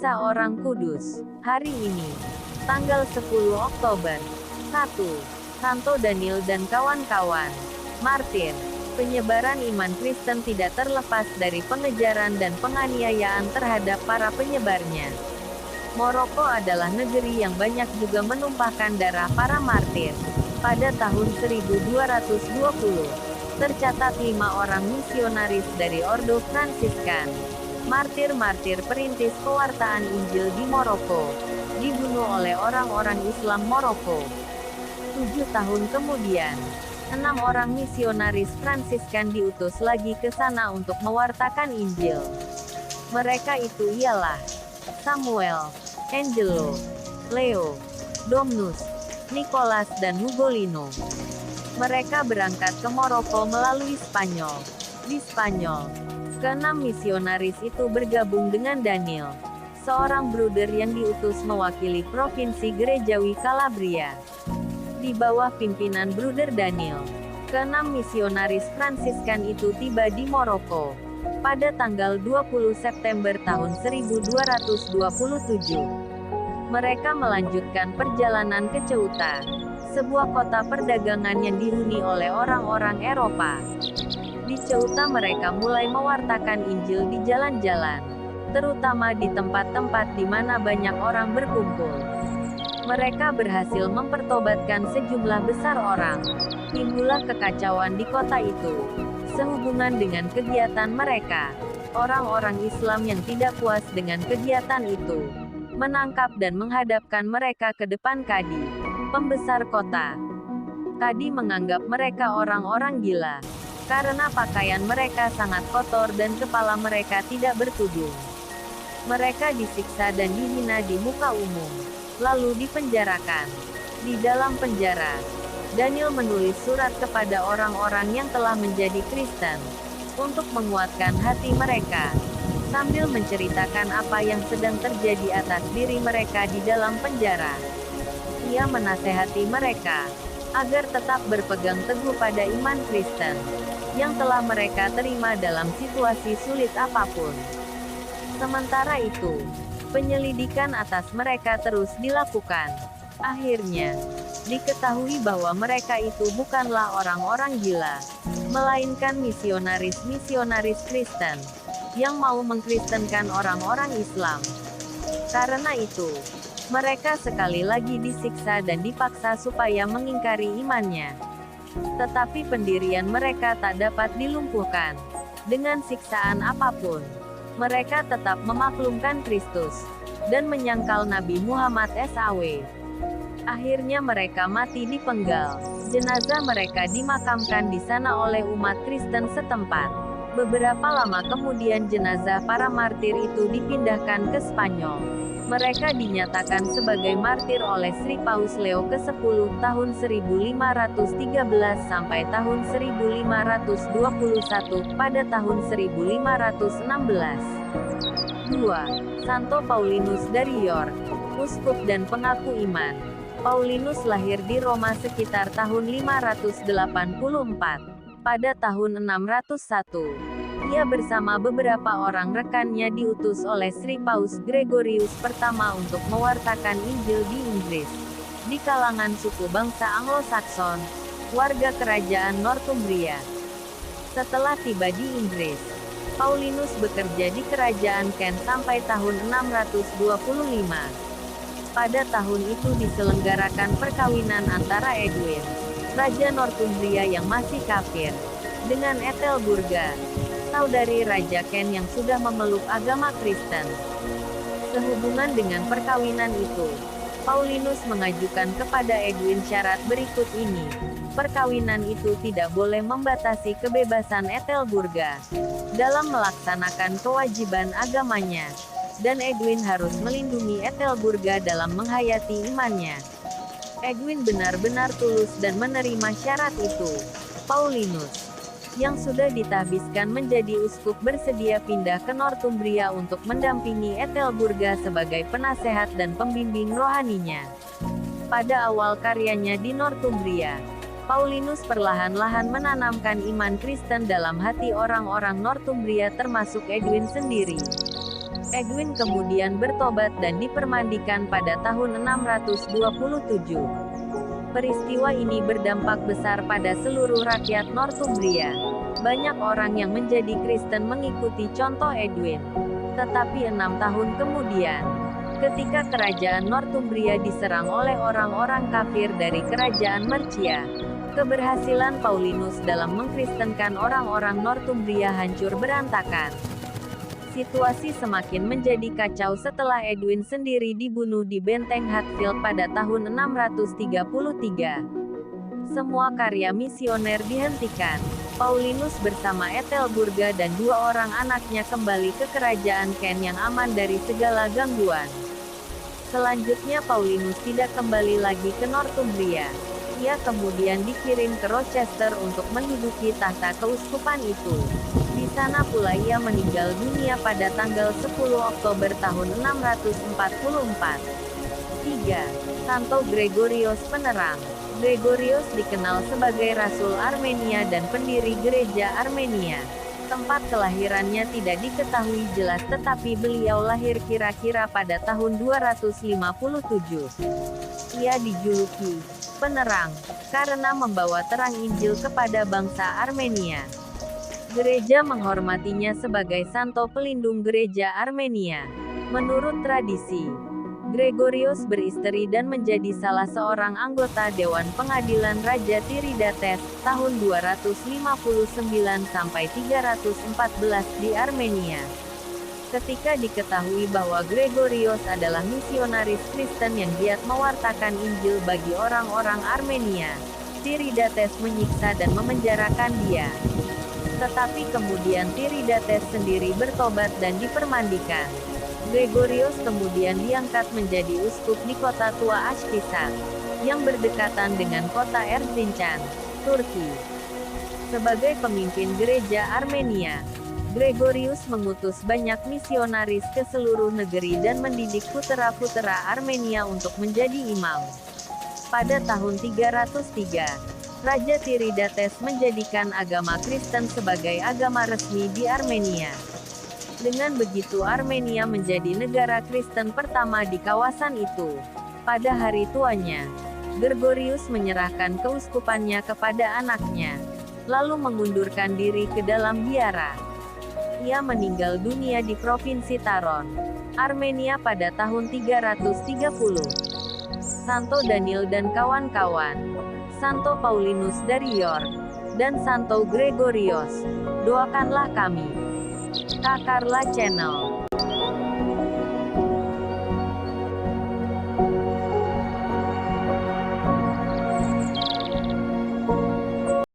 Kisah Orang Kudus. Hari ini, tanggal 10 Oktober. 1. Santo Daniel dan kawan-kawan. Martir. Penyebaran iman Kristen tidak terlepas dari pengejaran dan penganiayaan terhadap para penyebarnya. Maroko adalah negeri yang banyak juga menumpahkan darah para martir. Pada tahun 1220, tercatat 5 orang misionaris dari Ordo Fransiskan, martir-martir perintis pewartaan Injil di Maroko, dibunuh oleh orang-orang Islam Maroko. 7 tahun kemudian, 6 orang misionaris Fransiskan diutus lagi ke sana untuk mewartakan Injil. Mereka itu ialah Samuel, Angelo, Leo, Domnus, Nicholas dan Ugolino. Mereka berangkat ke Maroko melalui Spanyol. Di Spanyol, keenam misionaris itu bergabung dengan Daniel, seorang bruder yang diutus mewakili provinsi gerejawi Calabria. Di bawah pimpinan bruder Daniel, keenam misionaris Fransiskan itu tiba di Maroko pada tanggal 20 September tahun 1227. Mereka melanjutkan perjalanan ke Ceuta, sebuah kota perdagangan yang dihuni oleh orang-orang Eropa. Di Ceuta mereka mulai mewartakan Injil di jalan-jalan, terutama di tempat-tempat di mana banyak orang berkumpul. Mereka berhasil mempertobatkan sejumlah besar orang. Timbullah kekacauan di kota itu. Sehubungan dengan kegiatan mereka, orang-orang Islam yang tidak puas dengan kegiatan itu menangkap dan menghadapkan mereka ke depan Kadi, pembesar kota. Kadi menganggap mereka orang-orang gila, karena pakaian mereka sangat kotor dan kepala mereka tidak bertudung. Mereka disiksa dan dihina di muka umum, lalu dipenjarakan. Di dalam penjara, Daniel menulis surat kepada orang-orang yang telah menjadi Kristen, untuk menguatkan hati mereka, sambil menceritakan apa yang sedang terjadi atas diri mereka di dalam penjara. Ia menasehati mereka, agar tetap berpegang teguh pada iman Kristen, yang telah mereka terima dalam situasi sulit apapun. Sementara itu, penyelidikan atas mereka terus dilakukan. Akhirnya, diketahui bahwa mereka itu bukanlah orang-orang gila, melainkan misionaris-misionaris Kristen, yang mau mengkristenkan orang-orang Islam. Karena itu, mereka sekali lagi disiksa dan dipaksa supaya mengingkari imannya. Tetapi pendirian mereka tak dapat dilumpuhkan dengan siksaan apapun. Mereka tetap memaklumkan Kristus, dan menyangkal Nabi Muhammad SAW. Akhirnya mereka mati dipenggal. Jenazah mereka dimakamkan di sana oleh umat Kristen setempat. Beberapa lama kemudian jenazah para martir itu dipindahkan ke Spanyol. Mereka dinyatakan sebagai martir oleh Sri Paus Leo ke-10 tahun 1513 sampai tahun 1521 pada tahun 1516. 2. Santo Paulinus dari York, uskup dan pengaku iman. Paulinus lahir di Roma sekitar tahun 584. Pada tahun 601, ia bersama beberapa orang rekannya diutus oleh Sri Paus Gregorius pertama untuk mewartakan Injil di Inggris, di kalangan suku bangsa Anglo-Sakson, warga kerajaan Northumbria. Setelah tiba di Inggris, Paulinus bekerja di kerajaan Kent sampai tahun 625. Pada tahun itu diselenggarakan perkawinan antara Edwin, Raja Northumbria yang masih kafir, dengan Ethelburga, saudari Raja Kent yang sudah memeluk agama Kristen. Sehubungan dengan perkawinan itu, Paulinus mengajukan kepada Edwin syarat berikut ini. Perkawinan itu tidak boleh membatasi kebebasan Ethelburga dalam melaksanakan kewajiban agamanya, dan Edwin harus melindungi Ethelburga dalam menghayati imannya. Edwin benar-benar tulus dan menerima syarat itu. Paulinus, yang sudah ditahbiskan menjadi uskup, bersedia pindah ke Northumbria untuk mendampingi Ethelburga sebagai penasehat dan pembimbing rohaninya. Pada awal karyanya di Northumbria, Paulinus perlahan-lahan menanamkan iman Kristen dalam hati orang-orang Northumbria termasuk Edwin sendiri. Edwin kemudian bertobat dan dipermandikan pada tahun 627. Peristiwa ini berdampak besar pada seluruh rakyat Northumbria. Banyak orang yang menjadi Kristen mengikuti contoh Edwin. Tetapi 6 tahun kemudian, ketika kerajaan Northumbria diserang oleh orang-orang kafir dari kerajaan Mercia, keberhasilan Paulinus dalam mengkristenkan orang-orang Northumbria hancur berantakan. Situasi semakin menjadi kacau setelah Edwin sendiri dibunuh di benteng Hatfield pada tahun 633. Semua karya misioner dihentikan. Paulinus bersama Ethelburga dan 2 orang anaknya kembali ke kerajaan Kent yang aman dari segala gangguan. Selanjutnya Paulinus tidak kembali lagi ke Northumbria. Ia kemudian dikirim ke Rochester untuk menduduki tahta keuskupan itu. Di sana pula ia meninggal dunia pada tanggal 10 Oktober tahun 644. 3. Santo Gregorius Penerang. Gregorius dikenal sebagai Rasul Armenia dan pendiri Gereja Armenia. Tempat kelahirannya tidak diketahui jelas tetapi beliau lahir kira-kira pada tahun 257. Ia dijuluki penerang karena membawa terang Injil kepada bangsa Armenia. Gereja menghormatinya sebagai santo pelindung Gereja Armenia. Menurut tradisi, Gregorius beristri dan menjadi salah seorang anggota Dewan Pengadilan Raja Tiridates, tahun 259 sampai 314 di Armenia. Ketika diketahui bahwa Gregorius adalah misionaris Kristen yang giat mewartakan Injil bagi orang-orang Armenia, Tiridates menyiksa dan memenjarakan dia. Tetapi kemudian Tiridates sendiri bertobat dan dipermandikan. Gregorius kemudian diangkat menjadi uskup di kota tua Ashtisan, yang berdekatan dengan kota Erzincan, Turki. Sebagai pemimpin gereja Armenia, Gregorius mengutus banyak misionaris ke seluruh negeri dan mendidik putera-putera Armenia untuk menjadi imam. Pada tahun 303, Raja Tiridates menjadikan agama Kristen sebagai agama resmi di Armenia. Dengan begitu Armenia menjadi negara Kristen pertama di kawasan itu. Pada hari tuanya, Gregorius menyerahkan keuskupannya kepada anaknya, lalu mengundurkan diri ke dalam biara. Ia meninggal dunia di Provinsi Taron, Armenia pada tahun 330. Santo Daniel dan kawan-kawan, Santo Paulinus dari York, dan Santo Gregorius, doakanlah kami. Kakarla Channel.